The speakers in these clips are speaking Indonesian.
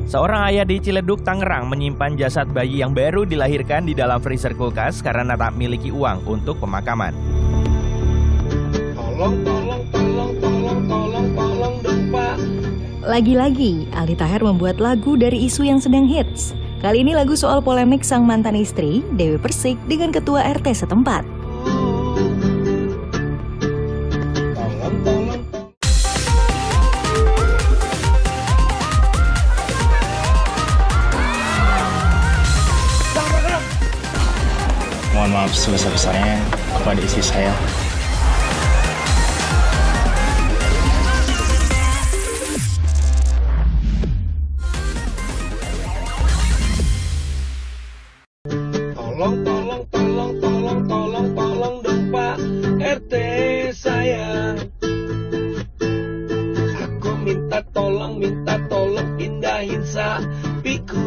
Seorang ayah di Ciledug, Tangerang menyimpan jasad bayi yang baru dilahirkan di dalam freezer kulkas karena tak memiliki uang untuk pemakaman. Tolong dong Pak. Lagi-lagi, Aldi Taher membuat lagu dari isu yang sedang hits. Kali ini lagu soal polemik sang mantan istri, Dewi Persik, dengan ketua RT setempat. Mohon maaf sebesar-besarnya kepada istri saya. Tolong dong Pak RT sayang. Aku minta tolong pindahin sapiku.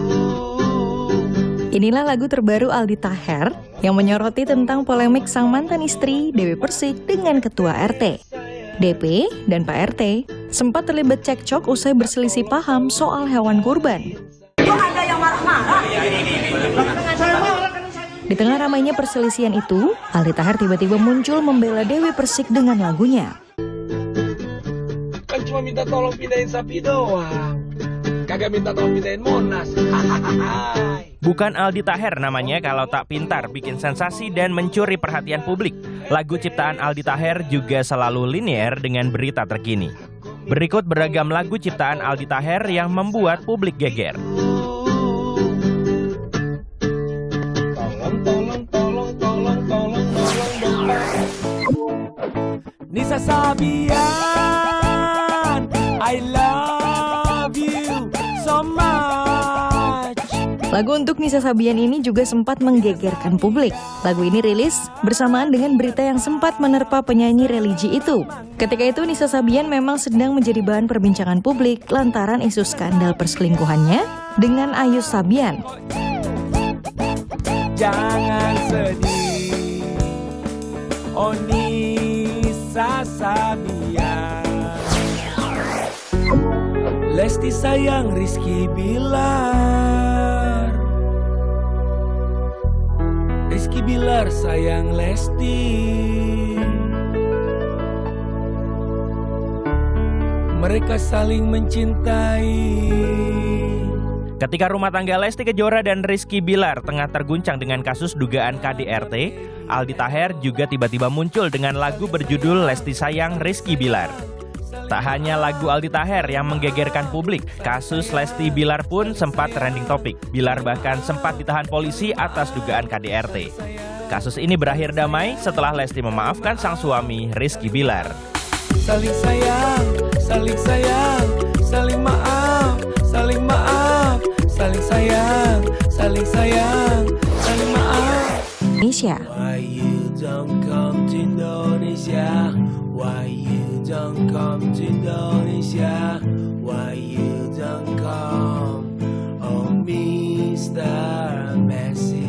Inilah lagu terbaru Aldi Taher yang menyoroti tentang polemik sang mantan istri, Dewi Persik, dengan ketua RT. DP dan Pak RT sempat terlibat cekcok usai berselisih paham soal hewan kurban. Ada yang marah-marah. Di tengah ramainya perselisihan itu, Aldi Taher tiba-tiba muncul membela Dewi Persik dengan lagunya. Kan cuma minta tolong pindahin sapi doang. Kagak minta tolong pindahin Monas. Bukan Aldi Taher namanya kalau tak pintar bikin sensasi dan mencuri perhatian publik. Lagu ciptaan Aldi Taher juga selalu linear dengan berita terkini. Berikut beragam lagu ciptaan Aldi Taher yang membuat publik geger. Tolong dong Pak. Nisa Sabian, I love you so much. Lagu untuk Nisa Sabian ini juga sempat menggegerkan publik. Lagu ini rilis bersamaan dengan berita yang sempat menerpa penyanyi religi itu. Ketika itu Nisa Sabian memang sedang menjadi bahan perbincangan publik lantaran isu skandal perselingkuhannya dengan Ayus Sabian. Jangan sedih, oh Nisa Sabian. Lesti sayang Rizky Bilar. Rizky Bilar sayang Lesti. Mereka saling mencintai. Ketika rumah tangga Lesti Kejora dan Rizky Bilar tengah terguncang dengan kasus dugaan KDRT, Aldi Taher juga tiba-tiba muncul dengan lagu berjudul Lesti Sayang Rizky Bilar. Tak hanya lagu Aldi Taher yang menggegerkan publik, kasus Lesti Bilar pun sempat trending topik. Bilar bahkan sempat ditahan polisi atas dugaan KDRT. Kasus ini berakhir damai setelah Lesti memaafkan sang suami Rizky Bilar. Saling sayang, saling sayang, saling maaf, saling maaf, saling sayang, saling sayang, saling maaf. Indonesia. Why you don't come to Indonesia? Why you don't come to Indonesia? Why you don't come? Oh Mr. Messi.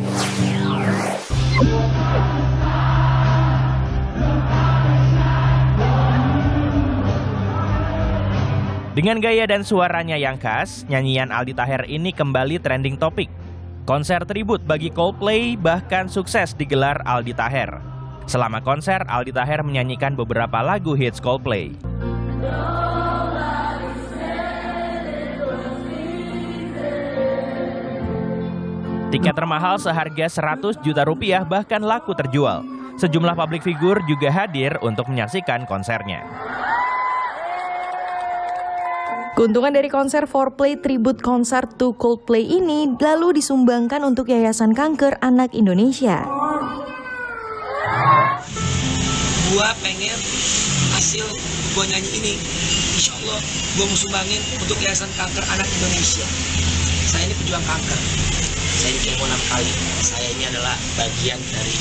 Dengan gaya dan suaranya yang khas, nyanyian Aldi Taher ini kembali trending topik. Konser tribut bagi Coldplay bahkan sukses digelar Aldi Taher. Selama konser, Aldi Taher menyanyikan beberapa lagu hits Coldplay. Tiket termahal seharga 100 juta rupiah bahkan laku terjual. Sejumlah publik figur juga hadir untuk menyaksikan konsernya. Keuntungan dari konser 4Play Tribute Concert to Coldplay ini lalu disumbangkan untuk Yayasan Kanker Anak Indonesia. Gua pengen hasil gua nyanyi ini, insya Allah gua mau sumbangin untuk Yayasan Kanker Anak Indonesia. Saya ini pejuang kanker. Saya ini kemo 6 kali. Saya ini adalah bagian dari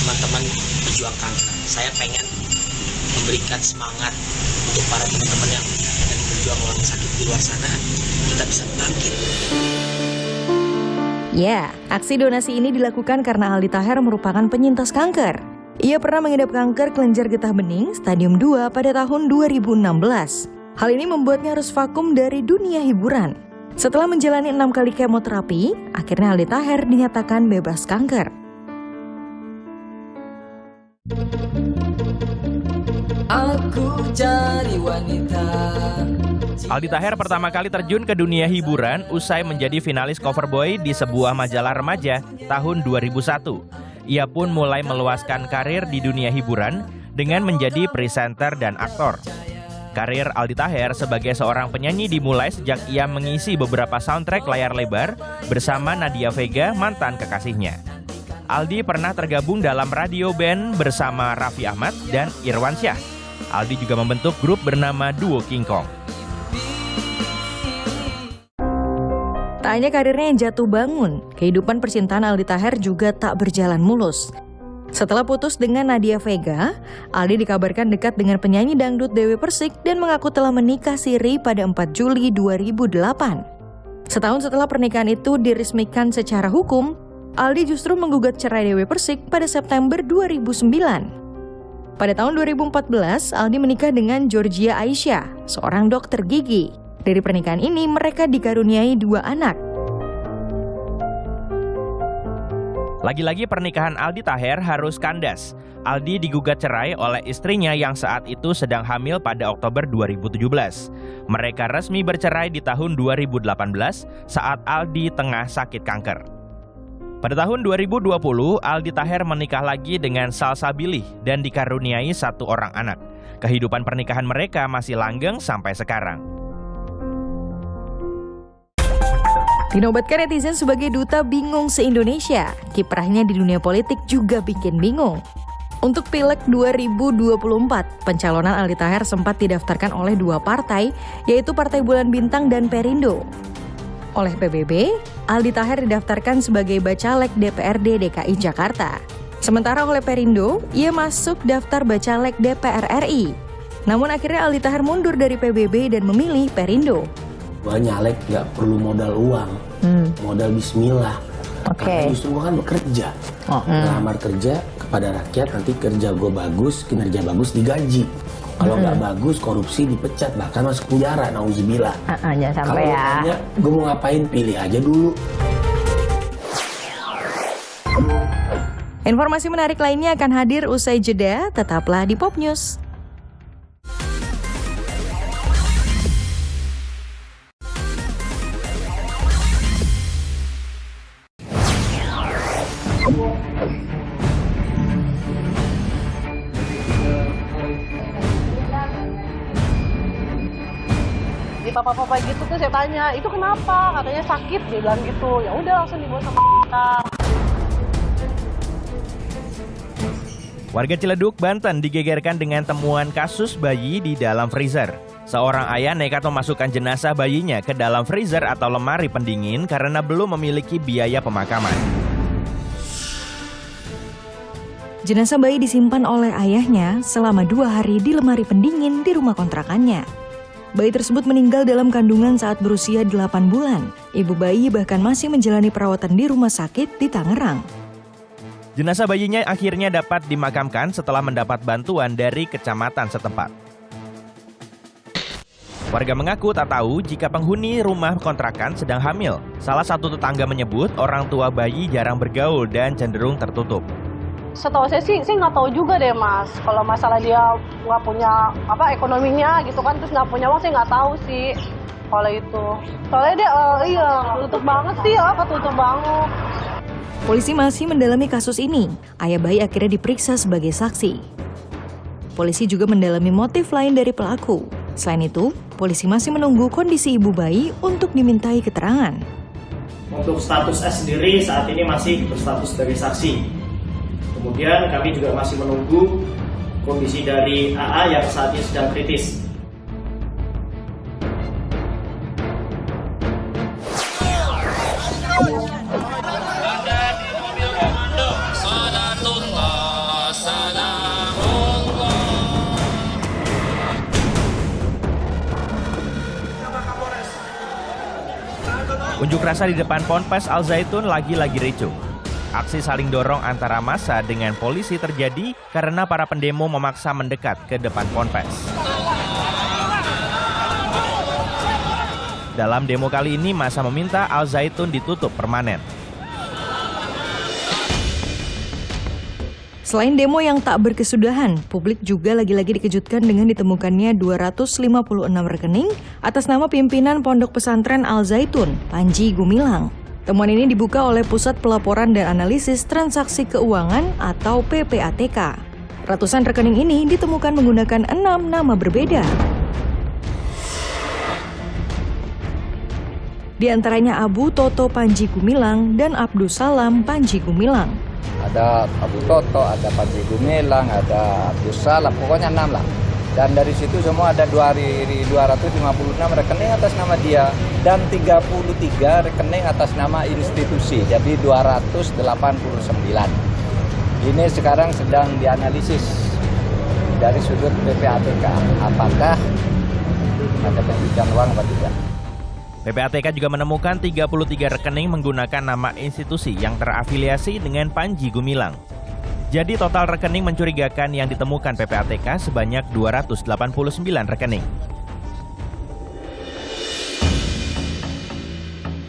teman-teman pejuang kanker. Saya pengen memberikan semangat untuk para teman-teman yang berjuang melawan sakit di luar sana, kita bisa bangkit. Ya, aksi donasi ini dilakukan karena Aldi Taher merupakan penyintas kanker. Ia pernah mengidap kanker kelenjar getah bening stadium 2 pada tahun 2016. Hal ini membuatnya harus vakum dari dunia hiburan. Setelah menjalani 6 kali kemoterapi, akhirnya Aldi Taher dinyatakan bebas kanker. Aku cari wanita. Aldi Taher pertama kali terjun ke dunia hiburan usai menjadi finalis cover boy di sebuah majalah remaja tahun 2001. Ia pun mulai meluaskan karir di dunia hiburan dengan menjadi presenter dan aktor. Karir Aldi Taher sebagai seorang penyanyi dimulai sejak ia mengisi beberapa soundtrack layar lebar bersama Nadia Vega, mantan kekasihnya. Aldi pernah tergabung dalam radio band bersama Raffi Ahmad dan Irwan Syah. Aldi juga membentuk grup bernama Duo King Kong. Tak hanya karirnya yang jatuh bangun, kehidupan percintaan Aldi Taher juga tak berjalan mulus. Setelah putus dengan Nadia Vega, Aldi dikabarkan dekat dengan penyanyi dangdut Dewi Persik dan mengaku telah menikah siri pada 4 Juli 2008. Setahun setelah pernikahan itu diresmikan secara hukum, Aldi justru menggugat cerai Dewi Persik pada September 2009. Pada tahun 2014, Aldi menikah dengan Georgia Aisyah, seorang dokter gigi. Dari pernikahan ini, mereka dikaruniai 2 anak. Lagi-lagi pernikahan Aldi Taher harus kandas. Aldi digugat cerai oleh istrinya yang saat itu sedang hamil pada Oktober 2017. Mereka resmi bercerai di tahun 2018 saat Aldi tengah sakit kanker. Pada tahun 2020, Aldi Taher menikah lagi dengan Salsabilih dan dikaruniai 1 orang anak. Kehidupan pernikahan mereka masih langgeng sampai sekarang. Dinobatkan netizen sebagai duta bingung se-Indonesia, kiprahnya di dunia politik juga bikin bingung. Untuk Pileg 2024, pencalonan Aldi Taher sempat didaftarkan oleh 2 partai, yaitu Partai Bulan Bintang dan Perindo. Oleh PBB, Aldi Taher didaftarkan sebagai Bacalek DPRD DKI Jakarta. Sementara oleh Perindo, ia masuk daftar Bacalek DPR RI. Namun akhirnya Aldi Taher mundur dari PBB dan memilih Perindo. Gue nyalek nggak perlu modal uang, modal bismillah. Karena justru gue kan bekerja, ngelamar kerja kepada rakyat, nanti kerja gue bagus, kinerja bagus, digaji. Kalau nggak bagus, korupsi, dipecat, bahkan masuk penjara, nauzubillah. Jangan sampai Kalau ya. tanya, gue mau ngapain, pilih aja dulu. Informasi menarik lainnya akan hadir usai jeda, tetaplah di Pop News. Di papa-papa gitu tuh saya tanya, itu kenapa? Katanya sakit, dia bilang gitu. Ya udah langsung dibawa sama kita. Warga Ciledug, Banten digegerkan dengan temuan kasus bayi di dalam freezer. Seorang ayah nekat memasukkan jenazah bayinya ke dalam freezer atau lemari pendingin karena belum memiliki biaya pemakaman. Jenazah bayi disimpan oleh ayahnya selama 2 hari di lemari pendingin di rumah kontrakannya. Bayi tersebut meninggal dalam kandungan saat berusia 8 bulan. Ibu bayi bahkan masih menjalani perawatan di rumah sakit di Tangerang. Jenazah bayinya akhirnya dapat dimakamkan setelah mendapat bantuan dari kecamatan setempat. Warga mengaku tak tahu jika penghuni rumah kontrakan sedang hamil. Salah satu tetangga menyebut orang tua bayi jarang bergaul dan cenderung tertutup. Setahu saya sih nggak tahu juga deh mas. Kalau masalah dia nggak punya ekonominya gitu kan, terus nggak punya uang, saya nggak tahu sih kalau itu. Soalnya dia tutup banget sih, ketutup banget. Polisi masih mendalami kasus ini. Ayah bayi akhirnya diperiksa sebagai saksi. Polisi juga mendalami motif lain dari pelaku. Selain itu, polisi masih menunggu kondisi ibu bayi untuk dimintai keterangan. Untuk status S sendiri saat ini masih berstatus sebagai saksi. Kemudian kami juga masih menunggu kondisi dari AA yang saat ini sedang kritis. Unjuk rasa di depan Ponpes Al Zaitun lagi-lagi ricuh. Aksi saling dorong antara massa dengan polisi terjadi karena para pendemo memaksa mendekat ke depan Ponpes. Dalam demo kali ini, massa meminta Al Zaitun ditutup permanen. Selain demo yang tak berkesudahan, publik juga lagi-lagi dikejutkan dengan ditemukannya 256 rekening atas nama pimpinan Pondok Pesantren Al Zaitun, Panji Gumilang. Temuan ini dibuka oleh Pusat Pelaporan dan Analisis Transaksi Keuangan atau PPATK. Ratusan rekening ini ditemukan menggunakan 6 nama berbeda. Di antaranya Abu Toto Panji Gumilang dan Abdus Salam Panji Gumilang. Ada Abu Toto, ada Panji Gumilang, ada Abdus Salam, pokoknya 6 lah. Dan dari situ semua ada 256 rekening atas nama dia dan 33 rekening atas nama institusi, jadi 289. Ini sekarang sedang dianalisis dari sudut PPATK, apakah ada pencucian uang atau tidak. PPATK juga menemukan 33 rekening menggunakan nama institusi yang terafiliasi dengan Panji Gumilang. Jadi total rekening mencurigakan yang ditemukan PPATK sebanyak 289 rekening.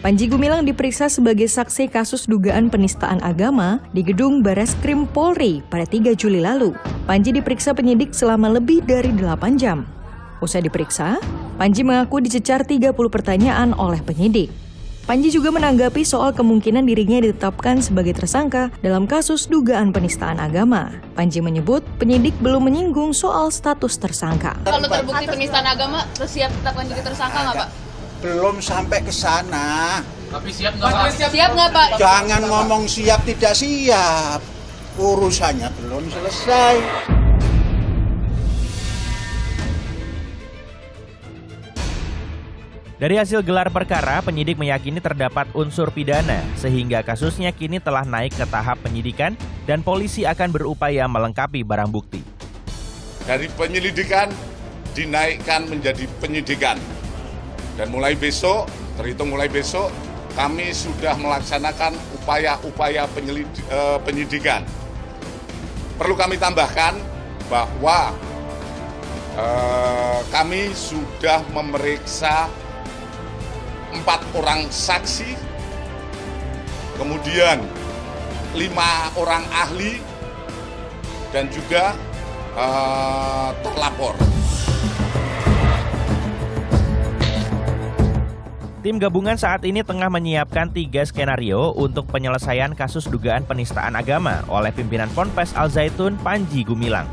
Panji Gumilang diperiksa sebagai saksi kasus dugaan penistaan agama di Gedung Bareskrim Polri pada 3 Juli lalu. Panji diperiksa penyidik selama lebih dari 8 jam. Usai diperiksa, Panji mengaku dicecar 30 pertanyaan oleh penyidik. Panji juga menanggapi soal kemungkinan dirinya ditetapkan sebagai tersangka dalam kasus dugaan penistaan agama. Panji menyebut penyidik belum menyinggung soal status tersangka. Kalau terbukti penistaan agama, terus siap ditetapkan jadi tersangka nggak, Pak? Belum sampai ke sana. Tapi siap nggak, Pak? Siap nggak, Pak? Jangan ngomong siap tidak siap. Urusannya belum selesai. Dari hasil gelar perkara, penyidik meyakini terdapat unsur pidana, sehingga kasusnya kini telah naik ke tahap penyidikan dan polisi akan berupaya melengkapi barang bukti. Dari penyelidikan dinaikkan menjadi penyidikan. Dan mulai besok, terhitung mulai besok, kami sudah melaksanakan upaya-upaya penyidikan. Perlu kami tambahkan bahwa kami sudah memeriksa 4 orang saksi, kemudian 5 orang ahli, dan juga terlapor. Tim gabungan saat ini tengah menyiapkan 3 skenario untuk penyelesaian kasus dugaan penistaan agama oleh pimpinan Ponpes Al Zaitun Panji Gumilang.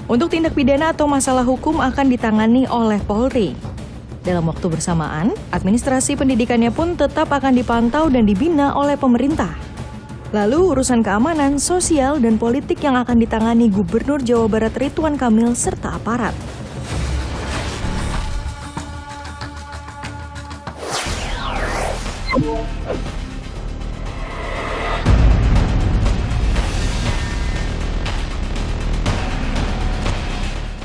Untuk tindak pidana atau masalah hukum akan ditangani oleh Polri. Dalam waktu bersamaan, administrasi pendidikannya pun tetap akan dipantau dan dibina oleh pemerintah. Lalu urusan keamanan, sosial, dan politik yang akan ditangani Gubernur Jawa Barat Ridwan Kamil serta aparat.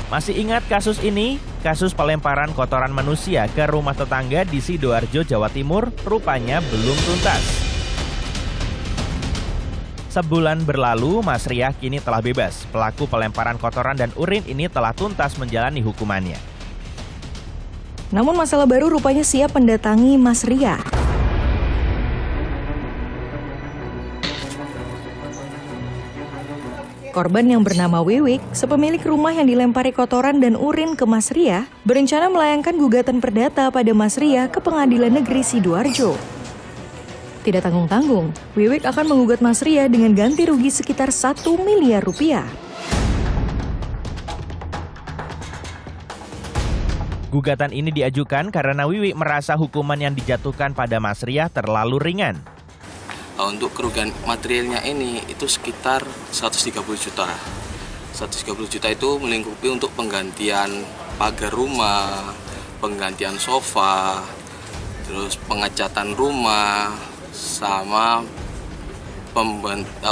Masih ingat kasus ini? Kasus pelemparan kotoran manusia ke rumah tetangga di Sidoarjo, Jawa Timur, rupanya belum tuntas. Sebulan berlalu, Mas Riah kini telah bebas. Pelaku pelemparan kotoran dan urin ini telah tuntas menjalani hukumannya. Namun masalah baru rupanya siap mendatangi Mas Riah. Korban yang bernama Wiwik, sepemilik rumah yang dilempari kotoran dan urin ke Mas Riah, berencana melayangkan gugatan perdata pada Mas Riah ke Pengadilan Negeri Sidoarjo. Tidak tanggung-tanggung, Wiwik akan menggugat Mas Riah dengan ganti rugi sekitar 1 miliar rupiah. Gugatan ini diajukan karena Wiwik merasa hukuman yang dijatuhkan pada Mas Riah terlalu ringan. Untuk kerugian materialnya ini itu sekitar 130 juta. 130 juta itu melingkupi untuk penggantian pagar rumah, penggantian sofa, terus pengecatan rumah, sama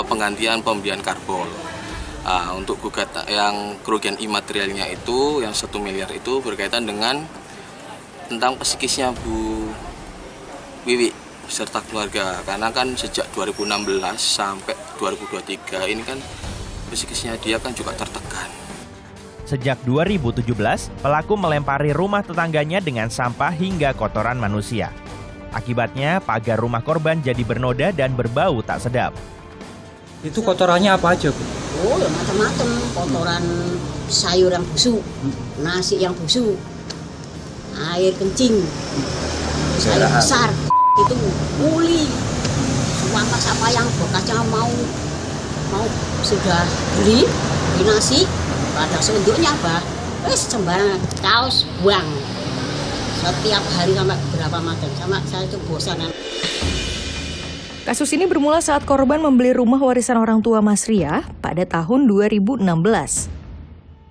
penggantian pembelian karbol. Untuk gugatan yang kerugian imaterialnya itu yang 1 miliar itu berkaitan dengan tentang psikisnya Bu Wiwi serta keluarga, karena kan sejak 2016 sampai 2023 ini kan psikisnya dia kan juga tertekan. Sejak 2017, pelaku melempari rumah tetangganya dengan sampah hingga kotoran manusia. Akibatnya, pagar rumah korban jadi bernoda dan berbau tak sedap. Itu kotorannya apa aja, Bu? Oh, ya macam-macam. Kotoran sayur yang busuk, nasi yang busuk, air kencing, sayur besar, itu uli. Apa yang bekasnya mau sudah beli nasi, pada sendoknya sembarang kaos buang. Setiap hari sampai berapa macam, sama saya itu bosan. Kasus ini bermula saat korban membeli rumah warisan orang tua Mas Riah pada tahun 2016.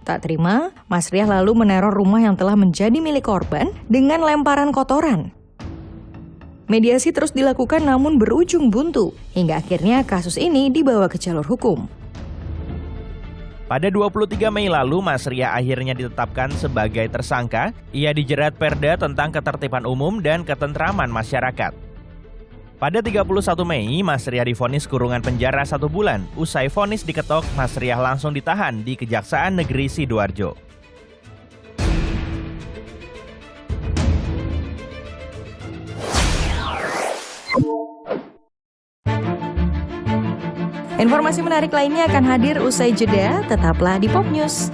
Tak terima, Mas Riah lalu meneror rumah yang telah menjadi milik korban dengan lemparan kotoran. Mediasi terus dilakukan namun berujung buntu, hingga akhirnya kasus ini dibawa ke jalur hukum. Pada 23 Mei lalu, Mas Riah akhirnya ditetapkan sebagai tersangka. Ia dijerat Perda tentang Ketertiban Umum dan Ketentraman Masyarakat. Pada 31 Mei, Mas Riah divonis kurungan penjara 1 bulan. Usai vonis diketok, Mas Riah langsung ditahan di Kejaksaan Negeri Sidoarjo. Informasi menarik lainnya akan hadir usai jeda, tetaplah di Pop News.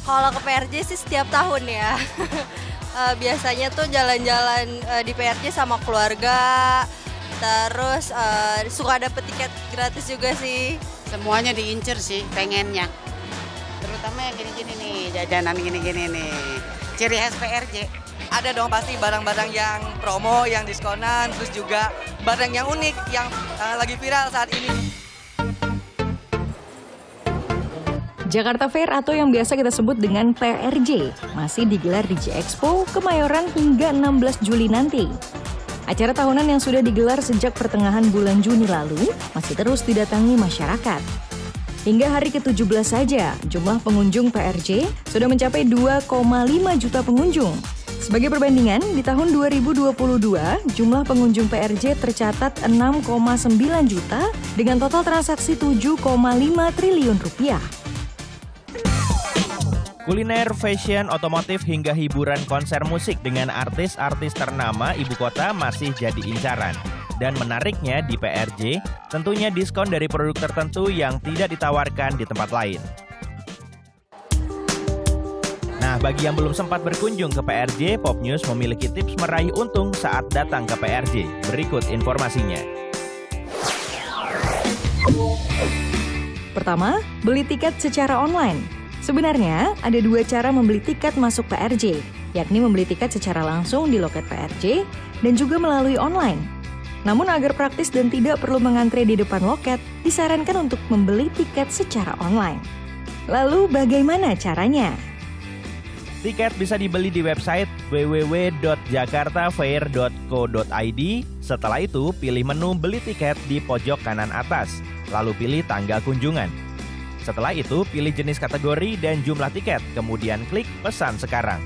Kalau ke PRJ sih setiap tahun ya. Biasanya tuh jalan-jalan di PRJ sama keluarga, terus suka dapet tiket gratis juga sih. Semuanya diincer sih, pengennya. Terutama yang gini-gini nih, jajanan gini-gini nih. Ciri khas PRJ. Ada dong pasti barang-barang yang promo, yang diskonan, terus juga barang yang unik, yang lagi viral saat ini. Jakarta Fair atau yang biasa kita sebut dengan PRJ masih digelar di J-Expo Kemayoran hingga 16 Juli nanti. Acara tahunan yang sudah digelar sejak pertengahan bulan Juni lalu masih terus didatangi masyarakat. Hingga hari ke-17 saja, jumlah pengunjung PRJ sudah mencapai 2,5 juta pengunjung. Sebagai perbandingan, di tahun 2022, jumlah pengunjung PRJ tercatat 6,9 juta dengan total transaksi 7,5 triliun rupiah. Kuliner, fashion, otomotif, hingga hiburan konser musik dengan artis-artis ternama ibu kota masih jadi incaran. Dan menariknya di PRJ, tentunya diskon dari produk tertentu yang tidak ditawarkan di tempat lain. Nah, bagi yang belum sempat berkunjung ke PRJ, Pop News memiliki tips meraih untung saat datang ke PRJ. Berikut informasinya. Pertama, beli tiket secara online. Sebenarnya, ada 2 cara membeli tiket masuk PRJ, yakni membeli tiket secara langsung di loket PRJ dan juga melalui online. Namun agar praktis dan tidak perlu mengantre di depan loket, disarankan untuk membeli tiket secara online. Lalu bagaimana caranya? Tiket bisa dibeli di website www.jakartafair.co.id. Setelah itu, pilih menu beli tiket di pojok kanan atas, lalu pilih tanggal kunjungan. Setelah itu, pilih jenis kategori dan jumlah tiket, kemudian klik pesan sekarang.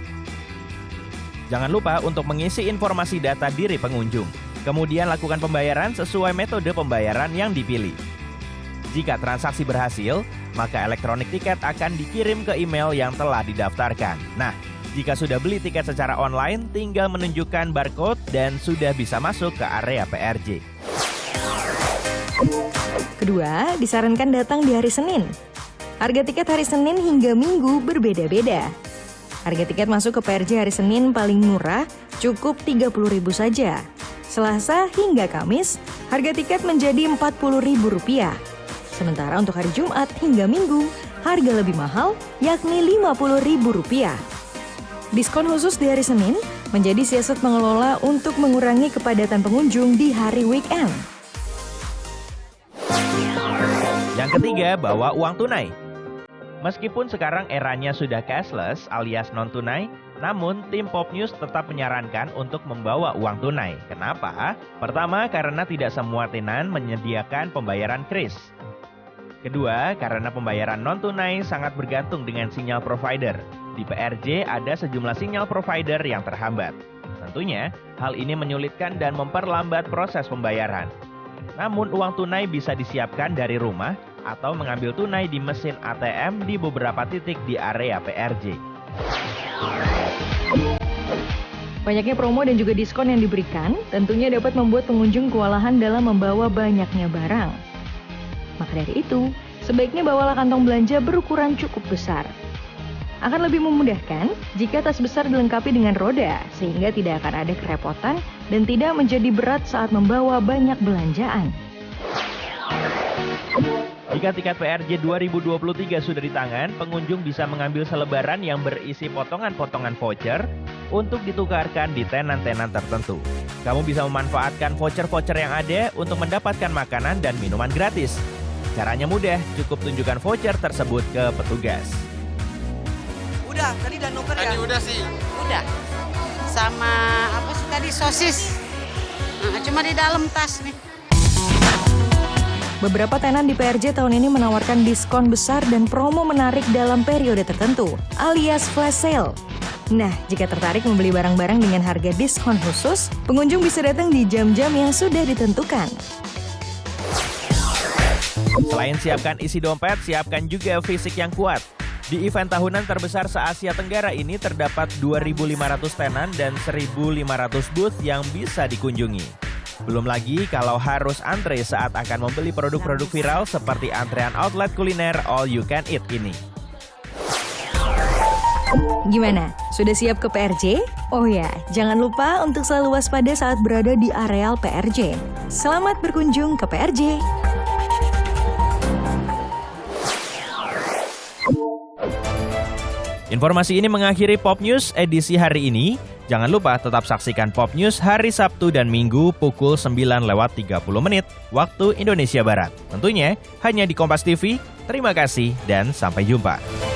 Jangan lupa untuk mengisi informasi data diri pengunjung. Kemudian lakukan pembayaran sesuai metode pembayaran yang dipilih. Jika transaksi berhasil, maka elektronik tiket akan dikirim ke email yang telah didaftarkan. Nah, jika sudah beli tiket secara online, tinggal menunjukkan barcode dan sudah bisa masuk ke area PRJ. Kedua, disarankan datang di hari Senin. Harga tiket hari Senin hingga Minggu berbeda-beda. Harga tiket masuk ke PRJ hari Senin paling murah, cukup Rp30.000 saja. Selasa hingga Kamis, harga tiket menjadi Rp40.000. Sementara untuk hari Jumat hingga Minggu, harga lebih mahal, yakni Rp50.000. Diskon khusus di hari Senin menjadi siasat pengelola untuk mengurangi kepadatan pengunjung di hari weekend. Yang ketiga, bawa uang tunai. Meskipun sekarang eranya sudah cashless alias non-tunai, namun tim Pop News tetap menyarankan untuk membawa uang tunai. Kenapa? Pertama, karena tidak semua tenan menyediakan pembayaran kris. Kedua, karena pembayaran non-tunai sangat bergantung dengan sinyal provider. Di PRJ ada sejumlah sinyal provider yang terhambat. Tentunya, hal ini menyulitkan dan memperlambat proses pembayaran. Namun, uang tunai bisa disiapkan dari rumah atau mengambil tunai di mesin ATM di beberapa titik di area PRJ. Banyaknya promo dan juga diskon yang diberikan tentunya dapat membuat pengunjung kewalahan dalam membawa banyaknya barang. Maka dari itu, sebaiknya bawalah kantong belanja berukuran cukup besar. Akan lebih memudahkan jika tas besar dilengkapi dengan roda, sehingga tidak akan ada kerepotan dan tidak menjadi berat saat membawa banyak belanjaan. Jika tiket PRJ 2023 sudah di tangan, pengunjung bisa mengambil selebaran yang berisi potongan-potongan voucher untuk ditukarkan di tenan-tenan tertentu. Kamu bisa memanfaatkan voucher-voucher yang ada untuk mendapatkan makanan dan minuman gratis. Caranya mudah, cukup tunjukkan voucher tersebut ke petugas. Udah, tadi udah nuker ya? Udah sih. Udah. Sama apa sih tadi, sosis. Nah, cuma di dalam tas nih. Beberapa tenan di PRJ tahun ini menawarkan diskon besar dan promo menarik dalam periode tertentu, alias flash sale. Nah, jika tertarik membeli barang-barang dengan harga diskon khusus, pengunjung bisa datang di jam-jam yang sudah ditentukan. Selain siapkan isi dompet, siapkan juga fisik yang kuat. Di event tahunan terbesar se-Asia Tenggara ini terdapat 2.500 tenan dan 1.500 booth yang bisa dikunjungi. Belum lagi kalau harus antre saat akan membeli produk-produk viral seperti antrean outlet kuliner all you can eat ini. Gimana? Sudah siap ke PRJ? Oh ya, jangan lupa untuk selalu waspada saat berada di areal PRJ. Selamat berkunjung ke PRJ. Informasi ini mengakhiri Pop News edisi hari ini. Jangan lupa tetap saksikan Pop News hari Sabtu dan Minggu pukul 9:30 waktu Indonesia Barat. Tentunya hanya di Kompas TV. Terima kasih dan sampai jumpa.